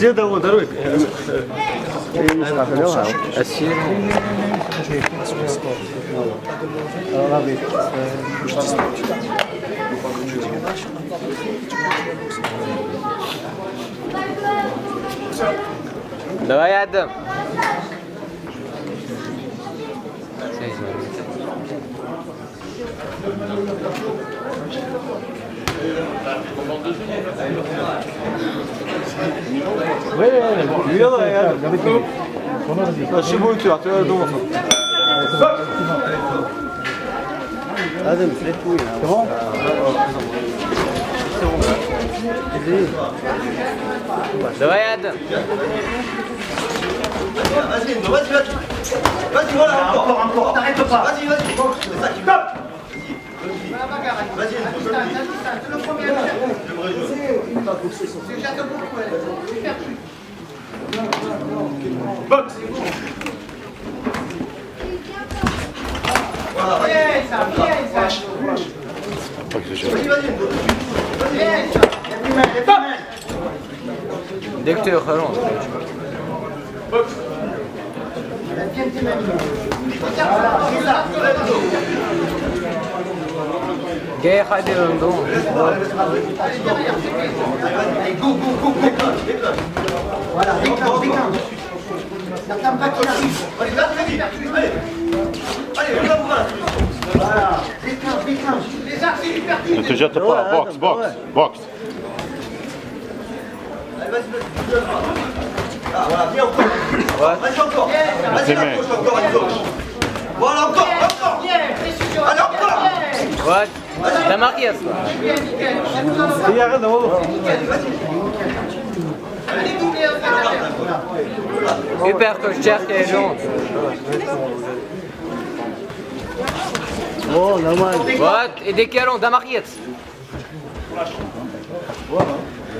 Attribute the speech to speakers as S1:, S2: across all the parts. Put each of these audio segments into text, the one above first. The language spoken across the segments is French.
S1: زيادة هو ضروري.
S2: أسير. Давай, Адам.
S1: Yürüyorlar ya. Aşı boyutu atıyor da olmasın.
S3: هذا مسرح طويل. تمام.
S2: Давай, Adam.
S4: Vas-y, vas-y, vas-y. Vas-y, voilà, encore. T'arrêtes pas. Vas-y, vas-y. C'est ça qui va. Vas-y, c'est le premier. Box. Voilà. Vas-y, vas-y.
S2: Dès que tu es au rallonge. جاي خادر النظام.
S4: Voilà, déclenche. N'attends pas qu'il arrive. Allez, là, très vite. Allez. Allez, là, voilà. Voilà, déclenche. Les axes, c'est hyper vite.
S5: Ne te jette pas, box.
S4: Allez, vas-y. Ah, voilà, viens encore. Vas-y, encore. Vas-y, la gauche, encore, à gauche. Voilà, encore. Allez, encore.
S2: Вот. Дамагес.
S1: Yarın da olur.
S2: Hyper coach et jaune.
S3: Oh, normal.
S2: Вот. Et des calons, Damages.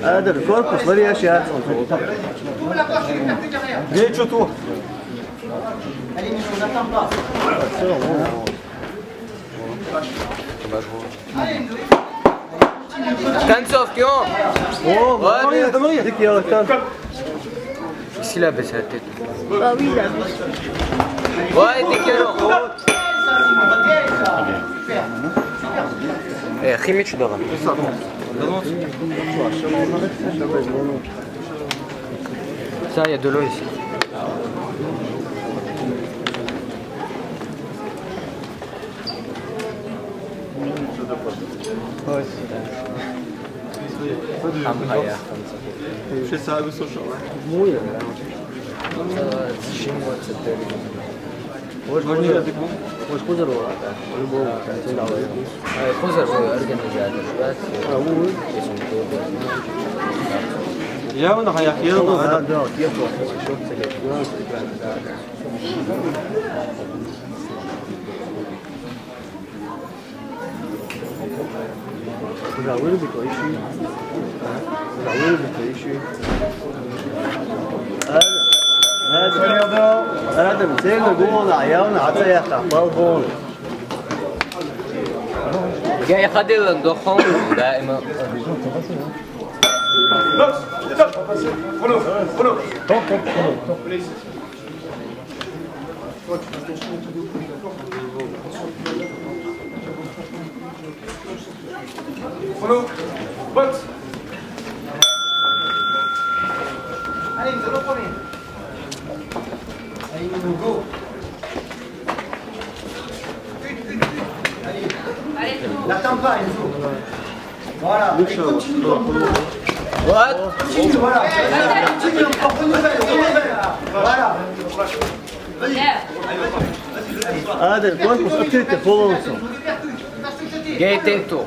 S3: هذا الكوربوس بري أشياء.
S1: Geç otur.
S4: Allez, on n'attend pas.
S2: Концовки, он.
S3: Oh,
S2: Ouais,
S3: Maria. Dès qu'il y a le temps.
S2: Ici, là, baisse la tête.
S6: Bah oui, là.
S2: Ouais, des calons. Eh, Khimich d'or. Ça, il y a de l'eau ici.
S1: Şey sahibi soşal.
S3: وش قدر هذا؟
S2: خزر organizator.
S1: Ya onu hayak ya onu.
S3: هذا كيف زاوية بتعيشي زاوية بتعيشي هذا مثال جول عيون عطية تحفظ جول
S2: جاي خدل الضخم دائما.
S4: Allez, nous allons premier. Allez, nous go. Allez, n'attends pas, Enzo. Voilà, et continue.
S2: What?
S4: Continue, voilà. Continue encore, renouvelle. Voilà.
S3: هذا الكوربوس أكيد تفوزه
S2: جاي تنتو.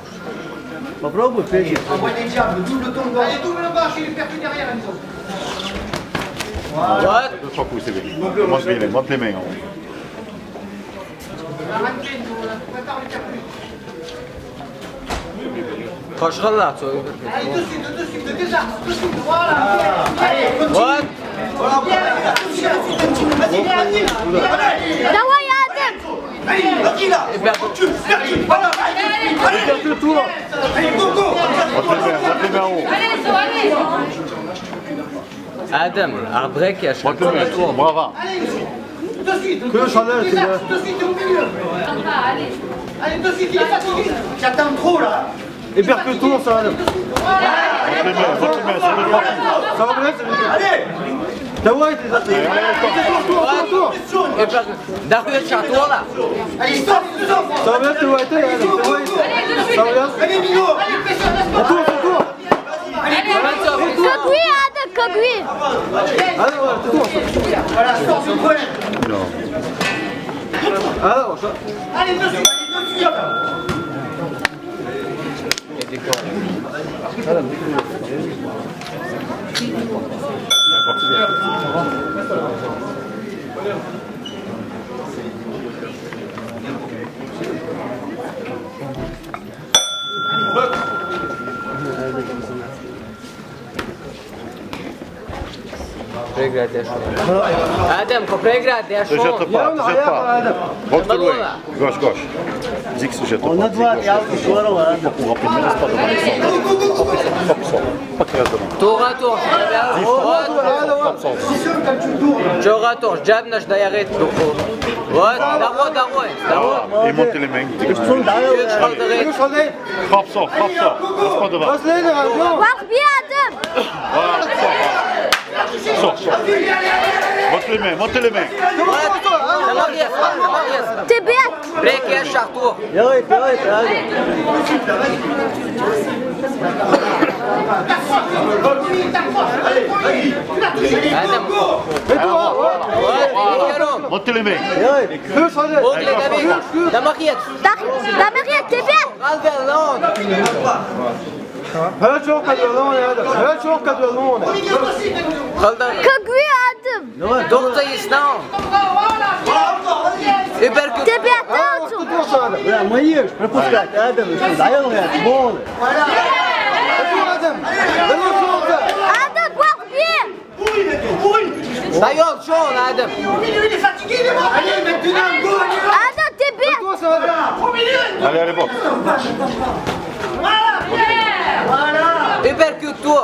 S3: مبروك بالفيجي
S4: Envoie des diables, double ton gauche. Allez, double gauche, il est perdu derrière, Enzo.
S2: What?
S5: 2-3 coups, c'est bien. Monte les mains.
S4: Arrête, Enzo, là. Prépare le perdu.
S2: خش خلاص.
S4: Allez, de désastre, de suite, voilà. Allez,
S2: What?
S6: Давай, Адам!
S4: vas-y là. Perdu. Voilà. Allez,
S3: le tour
S4: allez, go, go.
S5: Monte les mains en haut.
S6: Allez, allez!
S2: Adam, Arbrek, il y a
S5: Monte le main. Bravo.
S4: Allez, tout de suite.
S1: Que le chandelle,
S4: Les
S1: c'est
S4: axes, tout de suite, au milieu. Allez, tout de suite, il est fatigué. J'attends trop là.
S1: Hypercute-toi, ça va.
S5: Monte les mains, monte les mains, sur le parti.
S1: Ça va bien, c'est bien.
S4: Allez.
S1: T'as ouais, t'es athlètes. Tour.
S2: Darius Chartola.
S4: Allez, stop.
S1: Ça va bien, t'es ouais, t'es Adam. Ça va bien.
S4: Allez, Mino. Allez, pression.
S1: Tour.
S6: Кагуи, Адам, кагуи.
S1: Allez, voilà, c'est tour.
S4: Voilà, sors du coin.
S5: Non.
S1: Alors, ça.
S4: Allez, dessus.
S2: Adam, ko pregrad, ja
S5: Ne jette
S2: šon.
S5: pas, ne jette pas. Monte loin. Gauche, gauche. Dis que ne jette
S3: On
S5: pas.
S3: a dva jako skoro, Adam.
S5: Pour rapidement, laisse pas devant les sons. Hop, sort. Pas qu'il reste devant.
S2: Tour à tour. Tour à tour. Jab naš da yaret. Вот, давай.
S5: Et montez les mains.
S3: Son dayo.
S1: Que le chandelle.
S5: Frappe, sort. Laisse pas devant.
S1: Passe-les, les radios.
S6: Вахби, Адам.
S5: Voilà, sort. Monte les mains.
S6: Тебе.
S2: Brek, ja Chartour.
S3: Yavaş, Adam.
S2: Adam.
S5: Monte les mains.
S3: Yavaş.
S1: Que le chandelle.
S2: Ogle David. Da Mariet.
S6: Дамирия, тебе.
S2: Alverland.
S1: Hele çok kadrolan ya Adam. Hele çok kadrolan.
S2: Khaldan.
S6: Кагуи, Адам.
S2: Dokta Islam. Überkut.
S6: Тебе, Адам.
S1: Tour ça Adam.
S3: Bırak, mayır. Пропускать, Adam. Son dayo ya. Bol.
S1: Tour Adam. Hello shoulder.
S6: Адам, вахби.
S2: Dayon şon Adam.
S4: Il est fatigué, il est mort. Allez, maintenant, go.
S6: Adam, тебе.
S1: Tour ça Adam.
S5: Allez, boxe.
S2: Überkut tour.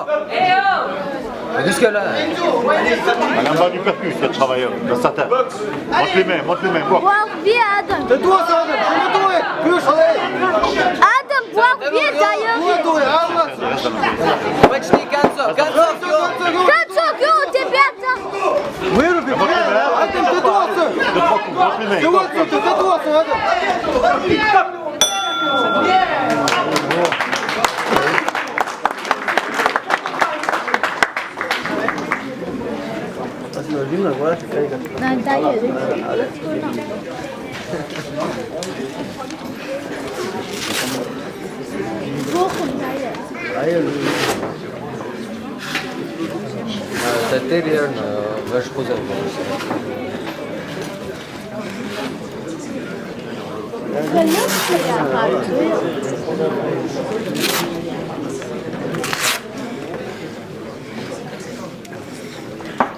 S2: Jusque là.
S5: Allez, en bas du percus, il y a le travailleur. Dans sa tête. Monte les mains. Boxe.
S6: Вахби, Адам.
S1: C'est toi ça Adam. C'est toi. Que le chandelle.
S6: Adam, вахби, даё.
S1: Tour. Allah.
S2: Почти концов. Концов.
S6: Концов, тебе, Адам.
S1: Oui, le bébé. Adam, c'est toi ça.
S5: Deux, trois coups. Monte les mains.
S1: C'est moi, c'est toi ça Adam.
S3: Zimno, gora se kaj ga.
S6: Daję.
S3: Dayo.
S2: Tatarian, vaš pozor.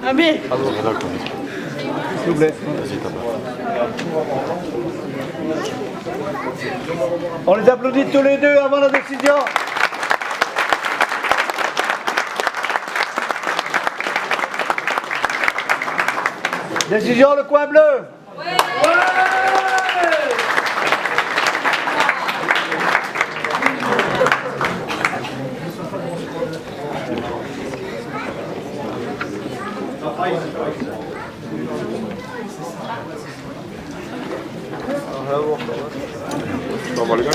S4: Ami.
S1: S'il vous plaît.
S5: Vas-y, t'as pas.
S3: On les applaudit tous les deux avant la décision. Décision, le coin bleu.
S1: Ça va les gars,